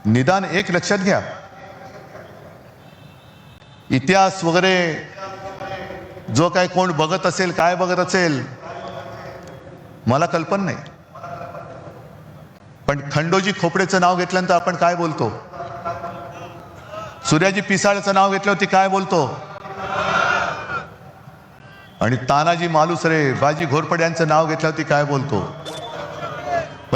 निदान एक लक्षात घ्या, इतिहास वगैरे जो काय कोण बघत असेल, काय बघत असेल, मला कल्पना नाही. पण खंडोजी खोपडेचं नाव घेतल्यानंतर आपण काय बोलतो? सूर्याजी पिसाळचं नाव घेतल्यावरती काय बोलतो? आणि तानाजी मालुसरे, बाजी घोरपडे यांचं नाव घेतल्यावरती काय बोलतो?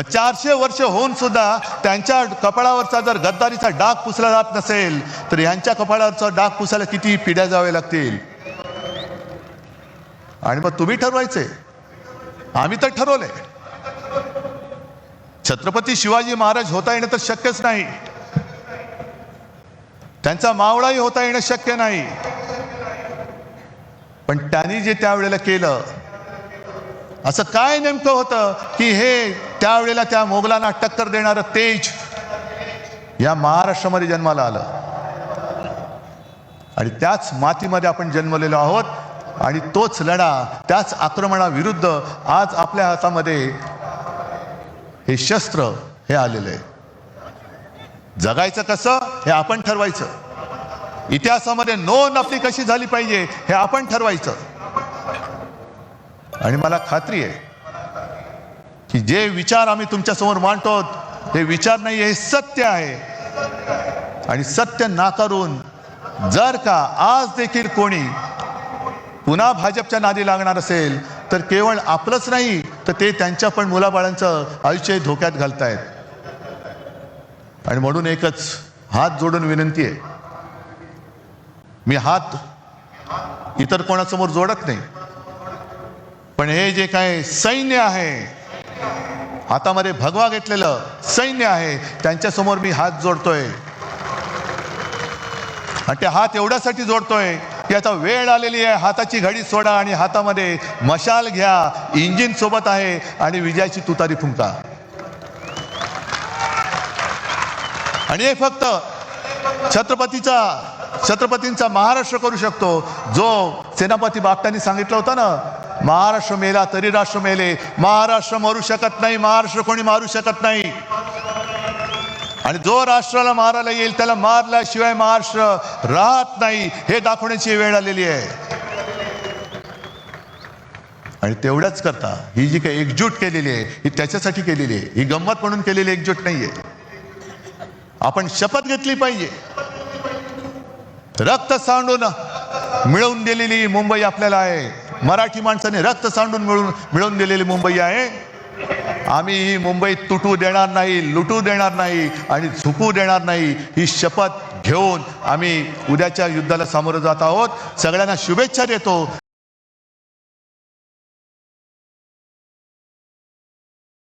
400 वर्ष होऊन सुद्धा त्यांच्या कपाळावरचा जर गद्दारीचा डाग पुसला जात नसेल तर यांच्या कपाळावरचा डाग पुसायला किती पिढ्या जावे लागतील? आणि मग तुम्ही ठरवायचे, आम्ही तर ठरवले. छत्रपती शिवाजी महाराज होता येणं तर शक्यच नाही, त्यांचा मावळाही होता येणं शक्य नाही. पण त्यांनी जे त्यावेळेला केलं, असं काय नेमकं होतं की हे त्यावेळेला त्या मोगलांना टक्कर देणारं तेज या महाराष्ट्रामध्ये जन्माला आलं? आणि त्याच मातीमध्ये आपण जन्मलेलो आहोत आणि तोच लढा, त्याच आक्रमणाविरुद्ध आज आपल्या हातामध्ये हे शस्त्र हे आलेलं आहे. जगायचं कसं हे आपण ठरवायचं. इतिहासामध्ये नोंद आपली कशी झाली पाहिजे हे आपण ठरवायचं. आणि मला खात्री आहे की जे विचार आम्ही तुमच्या समोर मांडतो हे विचार नाही, हे सत्य आहे. आणि सत्य नाकारून जर का आज देखील कोणी पुन्हा भाजपच्या नादी लागणार असेल तर केवळ आपलंच नाही तर ते त्यांच्या पण मुलाबाळांचं आयुष्य धोक्यात घालतायत. आणि म्हणून एकच हात जोडून विनंती आहे, मी हात इतर कोणासमोर जोडत नाही, पण हे जे काय सैन्य आहे, हातामध्ये भगवा घेतलेलं सैन्य आहे, त्यांच्यासमोर मी हात जोडतोय. आणि ते हात एवढ्यासाठी जोडतोय की आता वेळ आलेली आहे, हाताची घडी सोडा आणि हातामध्ये मशाल घ्या, इंजिन सोबत आहे आणि विजयाची तुतारी फुंका. आणि हे फक्त छत्रपतींचा महाराष्ट्र करू शकतो. जो सेनापती बापटांनी सांगितलं होतं ना, महाराष्ट्र मेला तरी राष्ट्र मेले. महाराष्ट्र मरू शकत नाही, महाराष्ट्र कोणी मारू शकत नाही. आणि जो राष्ट्राला मारायला येईल त्याला मारल्याशिवाय महाराष्ट्र राहत नाही, हे दाखवण्याची वेळ आलेली आहे. आणि तेवढंच करता ही जी काही एकजूट केलेली आहे ही त्याच्यासाठी केलेली आहे, ही गंमत म्हणून केलेली एकजूट नाहीये. आपण शपथ घेतली पाहिजे. रक्त सांडून मिळवून दिलेली मुंबई आपल्याला आहे. मराठी माणसाने रक्त सांडून मिळवून दिलेली मुंबई आहे. आम्ही ही मुंबई तुटू देणार नाही, लुटू देणार नाही आणि झुकू देणार नाही. ही शपथ घेऊन आम्ही उद्याच्या युद्धाला सामोरं जात आहोत. सगळ्यांना शुभेच्छा देतो.